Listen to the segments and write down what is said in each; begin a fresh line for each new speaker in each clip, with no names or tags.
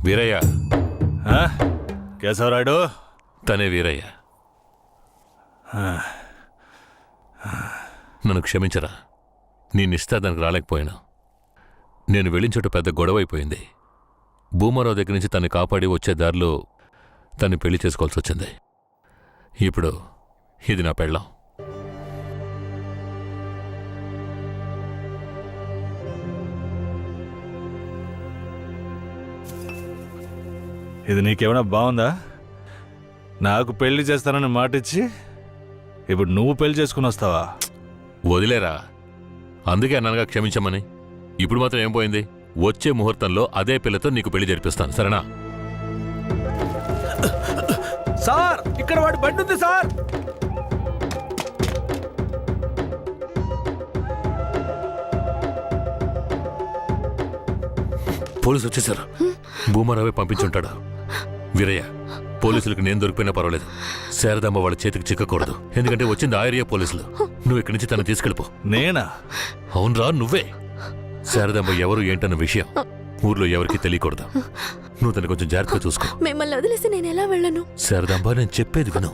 వీరయ్య.
కేశవరాయుడు.
తనే వీరయ్య. నన్ను క్షమించరా, నీ నిశ్చితార్థానికి రాలేకపోయినా. నేను వెళ్ళిన చోట పెద్ద గొడవైపోయింది. భూమారావు దగ్గర నుంచి తన్ని కాపాడి వచ్చే దారిలో తన్ని పెళ్లి చేసుకోవాల్సి వచ్చింది. ఇప్పుడు ఇది నా పెళ్ళాం.
ఇది నీకేమైనా బాగుందా? నాకు పెళ్లి చేస్తానని మాటిచ్చి ఇప్పుడు నువ్వు పెళ్లి చేసుకుని వస్తావా?
వదిలేరా, అందుకే అన్నగా క్షమించమని. ఇప్పుడు మాత్రం ఏం పోయింది? వచ్చే ముహూర్తంలో అదే పిల్లతో నీకు పెళ్లి జరిపిస్తాను, సరేనా?
సార్, ఇక్కడ వాడి బండి ఉంది సార్.
పోలీసు వచ్చేసారు. భూమారావే పంపించుంటాడు. వీరయ్య, పోలీసులకు నేను దొరికిపోయినా పర్వాలేదు, శారదమ్మ వాళ్ళ చేతికి చిక్కకూడదు. ఎందుకంటే వచ్చింది ఆ ఏరియా పోలీసులు. నువ్వు ఇక్కడి నుంచి తను తీసుకెళ్ళిపో.
నేనా?
అవునరా, నువ్వే. శారదమ్మ ఎవరు ఏంటన్న విషయం ఊర్లో ఎవరికి తెలియకూడదు. నువ్వు తను కొంచెం జాగ్రత్తగా చూసుకో.
మిమ్మల్ని వదిలేసి నేను ఎలా వెళ్ళను?
శారదాంబ, నేను చెప్పేది విను.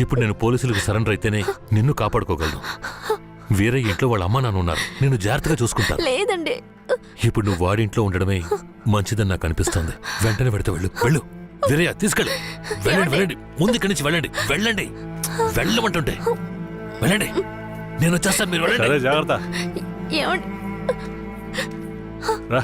ఇప్పుడు నేను పోలీసులకు సరెండర్ అయితేనే నిన్ను కాపాడుకోగలను. వీరయ్య ఇంట్లో వాళ్ళ అమ్మా నాన్న ఉన్నారు, నేను జాగ్రత్తగా చూసుకుంటాను.
లేదండి,
ఇప్పుడు నువ్వు వాడింట్లో ఉండడమే మంచిదని నాకు అనిపిస్తోంది. వెంటనే పెడితే వెళ్ళు. వెళ్ళు వీరయ్య, తీసుకెళ్ళు. వెళ్ళండి, వెళ్ళండి, ముందు ఇక్కడి నుంచి వెళ్ళండి. వెళ్ళండి, వెళ్ళమంటుంటే వెళ్ళండి. నేను వచ్చేస్తాను, మీరు వెళ్ళండి.
జాగ్రత్త.
ఏమండి?
రా.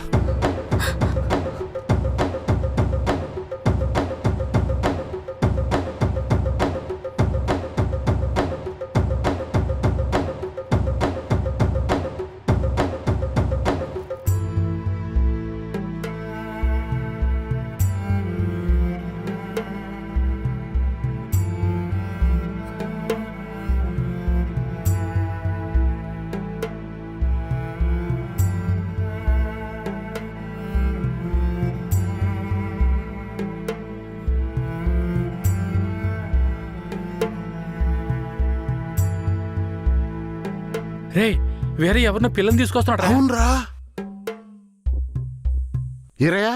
రే, వేరే ఎవరినో పిల్లని తీసుకొస్తున్నాడు.
అవునరా. ఈరయ్యా,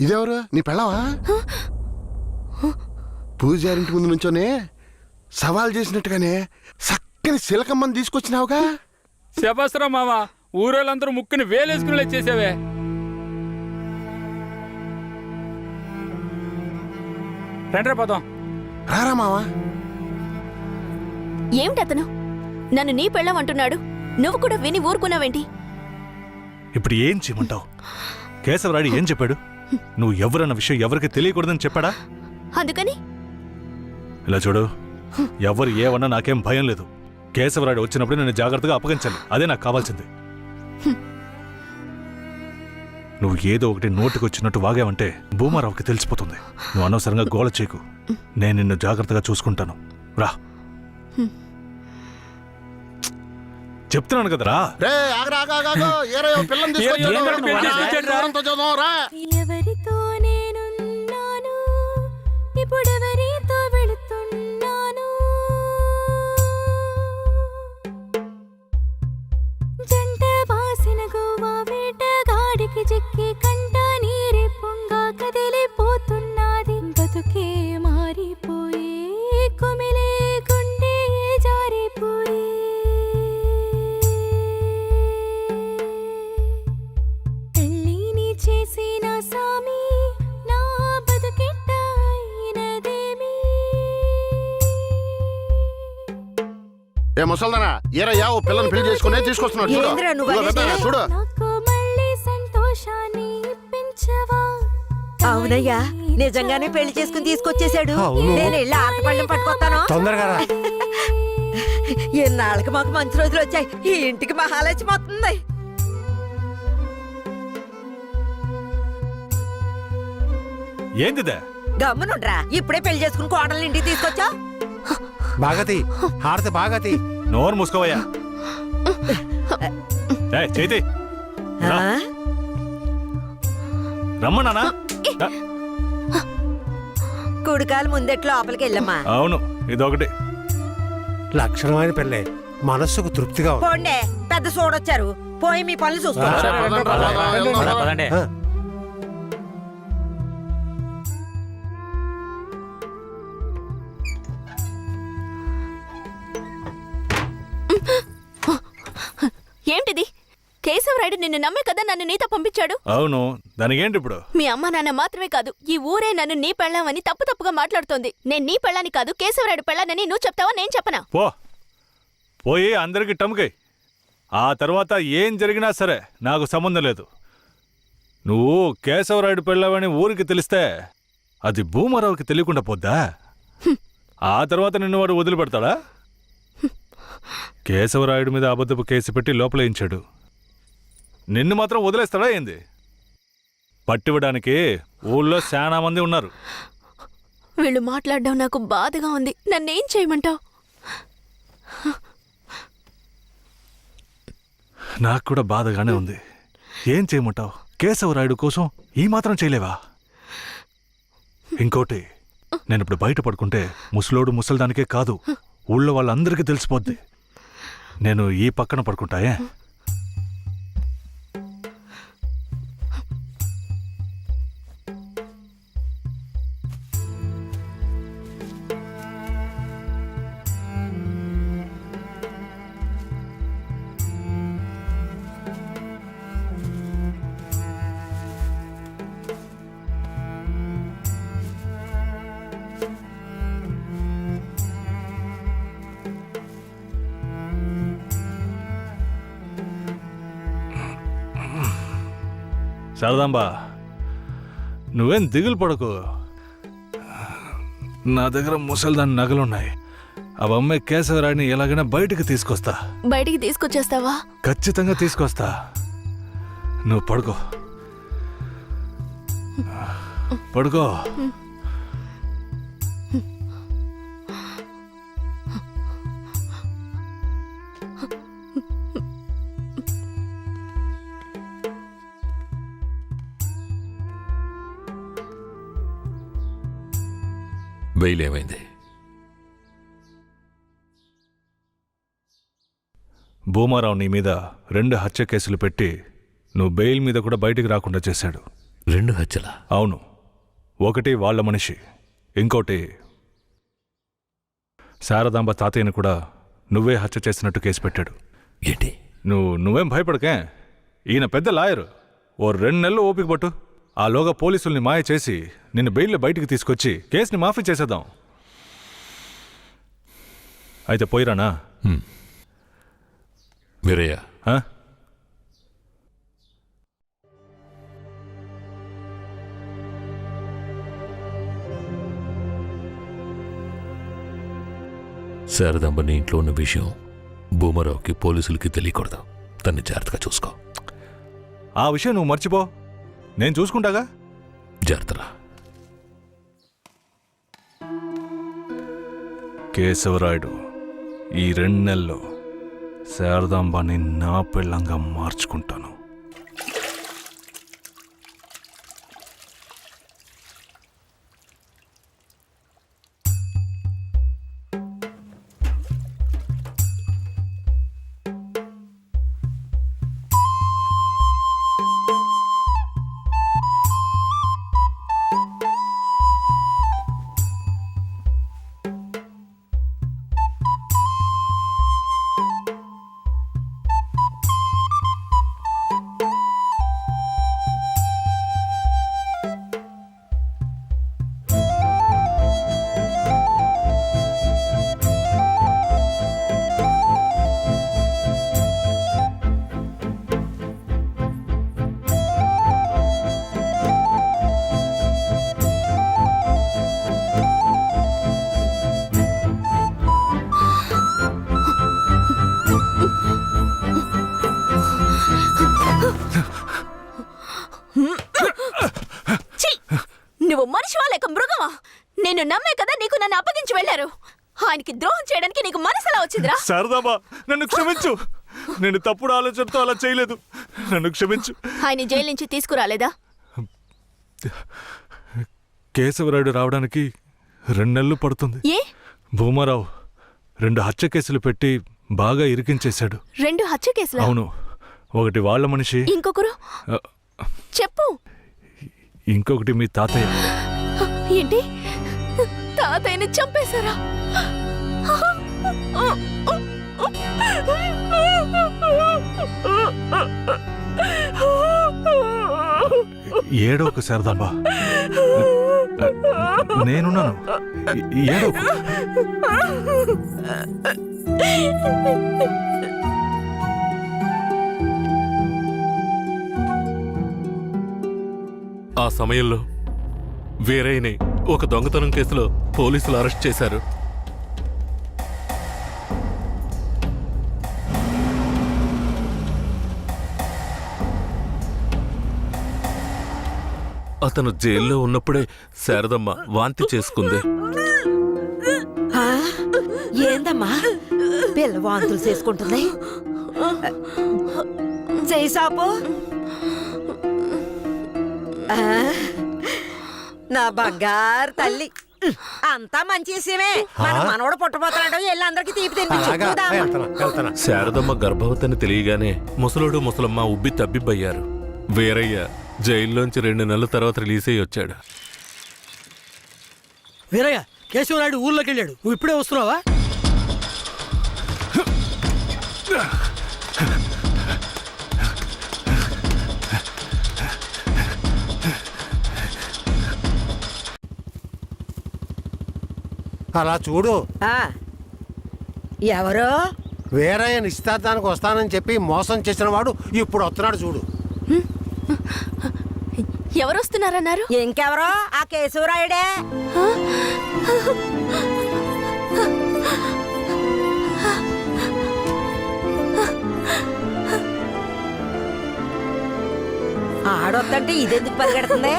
ఇదెవరు? నీ పెళ్ళవా? పూజారింటి ముందు నుంచోనే సవాల్ చేసినట్టుగానే చక్కని శిలకమ్మని తీసుకొచ్చినావుగా.
శభాస్రా మామ, ఊరోళ్ళందరూ ముక్కుని వేలేసుకునేలా చేసావే. రండ్రా పోదాం.
రారా మావా.
ఏమిటి అతను నన్ను నీ పెళ్ళం అంటున్నాడు? నువ్వు కూడా విని ఊరుకున్నావేంటి?
ఇప్పుడు ఏం చేయమంటావు? కేశవరాయుడు ఏం చెప్పాడు? నువ్వు ఎవరన్న విషయం ఎవరికి తెలియకూడదని చెప్పాడా?
అందుకని
ఇలా చూడు, ఎవరు ఏమన్నా నాకేం భయం లేదు. కేశవరాయుడు వచ్చినప్పుడు నేను జాగ్రత్తగా అప్పగించాలి, అదే నాకు కావాల్సింది. నువ్వు ఏదో ఒకటి నోటికి వచ్చినట్టు వాగావంటే భూమారావుకి తెలిసిపోతుంది. నువ్వు అనవసరంగా గోల చేయకు. నేను నిన్ను జాగ్రత్తగా చూసుకుంటాను. రా, చెప్తున్నాను కదరా.
ఎవరితో నేనున్నాను, ఇప్పుడెవరితో వెళుతున్నాను? జంట బాసిన గోవా వేటగాడికి చిక్కి కంట నీరే పొంగా కదిలిపోతున్నది. బతుకే మారిపోయి కుమిలే గుండె జారిపోయి చేసిన సామి నా బతుకెట్ట అయినదేమి?
ఏ ముసల్దానా, ఈరయ్యా ఓ పిల్లని పెళ్లి చేసుకునే తీసుకొస్తున్నాడు. చూడు.
నాకు మళ్ళీ సంతోషాన్ని ఇప్పించవా?
అవునయ్యా, నిజంగానే పెళ్లి చేసుకుని తీసుకొచ్చేసాడు. నేను వెళ్ళి ఆటపళ్ళం పట్టుకొస్తాను.
తొందరగా.
ఎన్నాళ్ళకి మాకు మంచి రోజులు వచ్చాయి. ఈ ఇంటికి మహాలక్ష్మి వస్తుంది.
ఏందిదే?
గమ్మునుండ్రా, ఇప్పుడే పెళ్లి చేసుకుని కోడల్ని ఇంటికి తీసుకొచ్చా.
బాగతి హారతి బాగతి.
నోరు మూసుకోవయ్యా. చేతి రమ్మన్నానా?
కుడికాలు ముందెట్ లోపలికి వెళ్ళమ్మా.
అవును, ఇదొకటి
లక్షణమైన పెళ్ళే, మనస్సుకు తృప్తిగా.
పోండే, పెద్ద చూడొచ్చారు. పోయి మీ పనులు చూసుకోండి.
కేశవరాయుడు నిన్ను నమ్మే కదా నన్ను నీతో పంపించాడు.
అవును, దానికేంటి ఇప్పుడు?
మీ అమ్మ నాన్న మాత్రమే కాదు, ఈ ఊరే నన్ను నీ పెళ్ళామని తప్పుగా మాట్లాడుతోంది. నేను నీ పెళ్ళాని కాదు, కేశవరాయుడు పెళ్ళానని నువ్వు చెప్తావా, నేను చెప్పనా?
పోయి అందరికి టముకై. ఆ తర్వాత ఏం జరిగినా సరే నాకు సంబంధం లేదు. నువ్వు కేశవరాయుడు పెళ్ళావని ఊరికి తెలిస్తే అది భూమారావుకి తెలియకుండా పోద్దా? ఆ తర్వాత నిన్ను వాడు వదిలిపెడతాడా? కేశవరాయుడు మీద అబద్ధపు కేసు పెట్టి లోపలేయించాడు. నిన్ను మాత్రం వదిలేస్తాడా ఏంది? పట్టివ్వడానికి ఊళ్ళో చాలా మంది ఉన్నారు.
వీళ్ళు మాట్లాడడం నాకు బాధగా ఉంది. నన్నేం చేయమంటావు?
నాకు కూడా బాధగానే ఉంది. ఏం చేయమంటావు? కేశవరాయుడు కోసం ఈ మాత్రం చేయలేవా? ఇంకోటి, నేను ఇప్పుడు బయట పడుకుంటే ముసలోడు ముసల్దానికే కాదు, ఊళ్ళో వాళ్ళందరికీ తెలిసిపోద్ది. నేను ఈ పక్కన పడుకుంటాయే. శారదాంబా, నువ్వేం దిగులు పడకు. నా దగ్గర ముసల్దాని నగలున్నాయి. అవమ్మే కేశవరాయుడిని ఎలాగైనా బయటికి తీసుకొస్తా.
బయటికి తీసుకొచ్చేస్తావా?
ఖచ్చితంగా తీసుకొస్తా. నువ్వు పడుకో, పడుకో.
బెయిల్ ఏమైంది?
భూమారావు నీ మీద 2 హత్య కేసులు పెట్టి నువ్వు బెయిల్ మీద కూడా బయటికి రాకుండా చేశాడు.
2 హత్యలా?
అవును. ఒకటి వాళ్ళ మనిషి, ఇంకోటి శారదాంబ తాతయ్యని కూడా నువ్వే హత్య చేసినట్టు కేసు పెట్టాడు.
ఏంటి?
నువ్వేం భయపడకే. ఈయన పెద్ద లాయరు. ఓ 2 నెలలు ఓపిక పట్టు. ఆలోగా పోలీసుల్ని మాయ చేసి నిన్ను బెయిల్లో బయటికి తీసుకొచ్చి కేసుని మాఫీ చేసేద్దాం. అయితే పోయిరానా?
వీరయ్య,
ఆ?
శారదాంబ నీ ఇంట్లో ఉన్న విషయం భూమారావుకి పోలీసులకి తెలియకూడదు. తన్ని జాగ్రత్తగా చూసుకో.
ఆ విషయం నువ్వు మర్చిపో, నేను చూసుకుంటాగా.
జాగ్రత్తరా.
కేశవరాయుడు ఈ 2 నెలల్లో శారదాంబాని నా పెళ్ళంగా మార్చుకుంటాను.
నువ్వు మనిషివా లేక మృగమా? నేను నమ్మే కదా నీకు నన్ను అప్పగించి వెళ్లారు. ఆయనకి ద్రోహం చేయడానికి నీకు మనసులా వచ్చిందిరా?
శారదాంబా, నన్ను క్షమించు. నేను తప్పుడు ఆలోచనతో అలా చేయలేదు. నన్ను క్షమించు.
ఆయన జైలు నుంచి తీసుకురాలేదా?
కేశవరాయుడు రావడానికి 2 నెలలు పడుతుంది.
ఏ?
భూమారావు 2 హత్య కేసులు పెట్టి బాగా ఇరికించేశాడు.
2 హత్య కేసులా?
అవును. ఒకటి వాళ్ళ మనిషి,
ఇంకొకరు చెప్పు.
ఇంకొకటి మీ తాతయ్య.
ఏంటి? తాతయ్యని చంపేశారా?
ఏడోకు శారదాంబ, నేనున్నాను. ఏడోకు.
ఆ సమయంలో వీరయ్యని ఒక దొంగతనం కేసులో పోలీసులు అరెస్ట్ చేశారు. అతను జైల్లో ఉన్నప్పుడే శారదమ్మ వాంతి చేసుకుంది.
ఆ, ఏందమ్మా పిల్ల వాంతులు చేసుకుంటుంది? చెయ్యి సాపు. ఆ, నా బంగారు తల్లి, అంతా మంచి విషయమే. మన మనవడు పుట్టబోతున్నాడు, వెళ్ళి అందరికి తీపి
అలాగా
తినిపించుకుందాం.
వెళ్తానా
శారదమ్మ గర్భవతిని తెలియగానే ముసలోడు ముసలమ్మ ఉబ్బి తబ్బిబ్బయ్యారు. వీరయ్య జైల్లోంచి 2 నెలల తర్వాత రిలీజ్ అయ్యి వచ్చాడు.
వీరయ్య, కేశవనాయుడు ఊర్లోకి వెళ్ళాడు. నువ్వు ఇప్పుడే వస్తున్నావా?
అలా చూడు,
ఆ, ఎవరో
వేరే నిశ్చితార్థానికి వస్తానని చెప్పి మోసం చేసిన వాడు ఇప్పుడు వస్తున్నాడు చూడు.
ఎవరొస్తున్నారన్నారు?
ఇంకెవరో ఆ కేశవరాయుడే. ఆడొద్దంటే ఇదెందుకు పరిగెడుతుంది?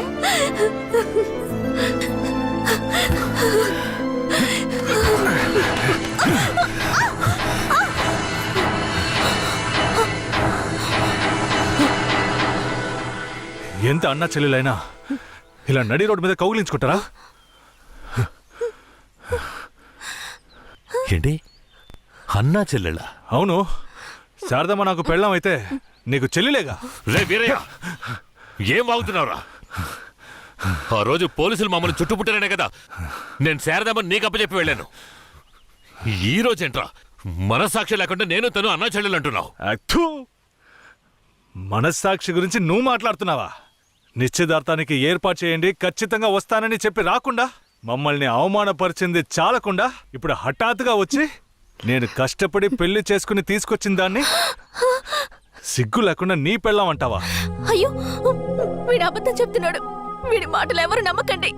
ఎంత అన్నా చెల్లెలైనా ఇలా నడి రోడ్డు మీద కౌగిలించుకుంటారా?
ఏంటి అన్నా చెల్లెళ్ళ?
అవును, శారదమ్మ నాకు పెళ్ళాం అయితే నీకు చెల్లిలేగా.
రే వీరయ్య, ఏం వాగుతున్నావురా? ఆ రోజు పోలీసులు మమ్మల్ని చుట్టుముట్టారనే కదా నేను శారదమ్మని నీకు అప్పచెప్పి వెళ్ళాను. ఈ రోజేంట్రా మనస్సాక్షి లేకుండా నేను తను అన్నా చెల్లెలు అంటున్నావు?
అత్తు, మనస్సాక్షి గురించి నువ్వు మాట్లాడుతున్నావా? నిశ్చితార్థానికి ఏర్పాటు చేయండి, ఖచ్చితంగా వస్తానని చెప్పి రాకుండా మమ్మల్ని అవమానపరిచింది చాలకుండా ఇప్పుడు హఠాత్తుగా వచ్చి నేను కష్టపడి పెళ్లి చేసుకుని తీసుకొచ్చిన దాన్ని సిగ్గు లేకుండా నీ పెళ్ళాం అంటావా?
అయ్యో, వీడు అబద్ధం చెప్తున్నాడు. వీడి మాటలు ఎవరు నమ్మకండి.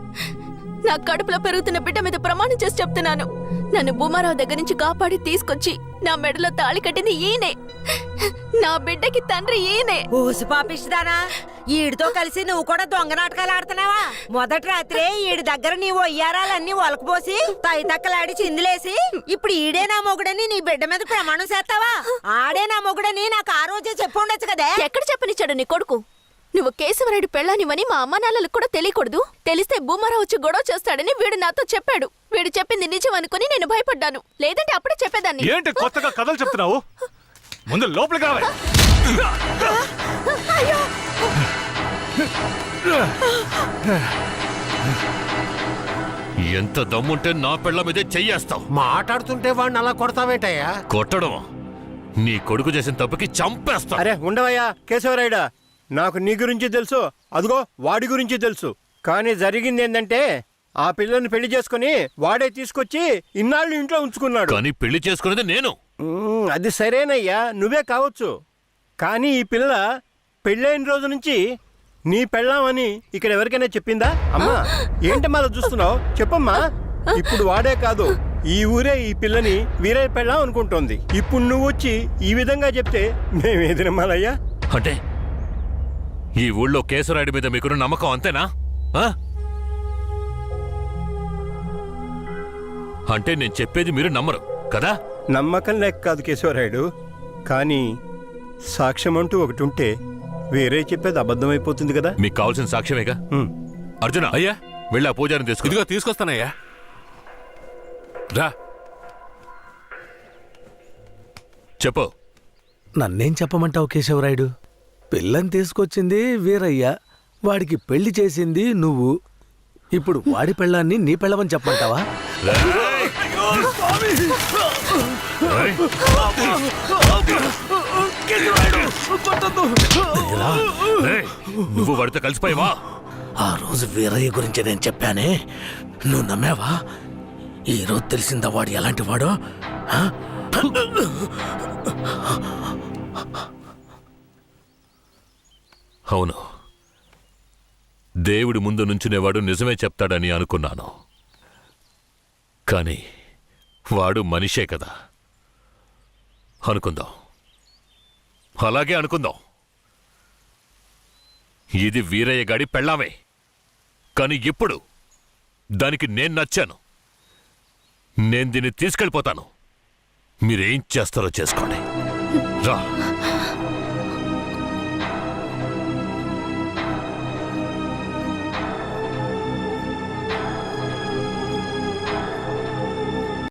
నా కడుపులో పెరుగుతున్న బిడ్డ మీద ప్రమాణం చేసి చెప్తున్నాను. నన్ను భూమారావు దగ్గర నుంచి కాపాడి తీసుకొచ్చి నా మెడలో తాళి కట్టింది ఈయనే. నా బిడ్డకి తండ్రి ఈయనే.
ఊసి పాపిస్తానా? ఈడితో కలిసి నువ్వు కూడా దొంగ నాటకాలు ఆడుతున్నావా? మొదటి రాత్రే ఈడి దగ్గర నీ ఒయ్యారాలన్నీ ఒలకపోసి తైతక్కలాడి చిందులేసి ఇప్పుడు ఈడే నా మొగుడని నీ బిడ్డ మీద ప్రమాణం చేస్తావా? ఆడే నా మొగుడని నాకు ఆ రోజే చెప్పు ఉండొచ్చు కదే.
ఎక్కడ చెప్పనిచ్చాడు నీ కొడుకు? నువ్వు కేశవరాయుడు పెళ్ళానివని మా అమ్మ నాన్నలకు కూడా తెలియకూడదు. తెలిస్తే భూమారావు వచ్చి గొడవ చేస్తాడని వీడు నాతో చెప్పాడు. వీడు చెప్పింది నిజం అనుకుని నేను భయపడ్డాను. లేదంటే అప్పుడే చెప్పేదాన్ని.
ఏంటి కొత్తగా కథలు చెప్తున్నావు? ముందు లోపలికి రావాలి.
ఎంత దమ్ముంటే నా పెళ్ళ మీదే చెయ్యేస్తావు?
మాట్లాడుతుంటే వాడిని అలా కొడతావేంటయ్యా?
కొట్టడం నీ కొడుకు చేసిన తప్పుకి చంపేస్తా.
అరే ఉండవయ్యా కేశవరాయుడా, నాకు నీ గురించి తెలుసు, అదిగో వాడి గురించి తెలుసు. కానీ జరిగింది ఏంటంటే ఆ పిల్లని పెళ్లి చేసుకుని వాడే తీసుకొచ్చి ఇన్నాళ్ళు ఇంట్లో ఉంచుకున్నాడు.
కానీ పెళ్లి చేసుకునేది నేను.
అది సరేనయ్యా, నువ్వే కావచ్చు. కానీ ఈ పిల్ల పెళ్ళైన రోజు నుంచి నీ పెళ్ళామని ఇక్కడ ఎవరికైనా చెప్పిందా? అమ్మా ఏంటమ్మా అలా చూస్తున్నావు? చెప్పమ్మా. ఇప్పుడు వాడే కాదు, ఈ ఊరే ఈ పిల్లని వీరే పెళ్ళాం అనుకుంటోంది. ఇప్పుడు నువ్వు వచ్చి ఈ విధంగా చెప్తే మేమేది నమ్మాలయ్యా?
అంటే ఈ ఊళ్ళో కేశవరాయుడి మీద మీకున్న నమ్మకం అంతేనా? ఆ? అంటే నేను చెప్పేది మీరు నమ్మరు కదా?
నమ్మకం లేక కాదు కేశవరాయుడు, కానీ సాక్ష్యం అంటూ ఒకటి ఉంటే వేరే చెప్పేది అబద్ధమైపోతుంది కదా.
మీకు కావాల్సిన సాక్ష్యమేగా. అర్జున,
అయ్యా,
వెళ్ళి ఆ పూజారిని తీసుకు.
ఇదిగో తీసుకొస్తానయ్యా. రా.
చెప్పు.
నన్నేం చెప్పమంటావు కేశవరాయుడు? పిల్లని తీసుకొచ్చింది వీరయ్య, వాడికి పెళ్లి చేసింది నువ్వు. ఇప్పుడు వాడి పెళ్ళాన్ని నీ పెళ్ళమని చెప్పమంటావా?
రేయ్! రేయ్! రేయ్, నువ్వు వాడితో కలిసిపోయావా?
ఆ రోజు వీరయ్య గురించి నేను చెప్పానే, నువ్వు నమ్మావా? ఈ రోజు తెలిసిందా వాడు ఎలాంటి వాడో? ఆ?
అవును, దేవుడి ముందు నుంచునేవాడు నిజమే చెప్తాడని అనుకున్నాను. కానీ వాడు మనిషే కదా. అనుకుందాం, అలాగే అనుకుందాం. ఇది వీరయ్య గాడి పెళ్ళామే. కానీ ఇప్పుడు దానికి నేను నచ్చాను. నేను దీన్ని తీసుకెళ్ళిపోతాను. మీరేం చేస్తారో చేసుకోండి. రా.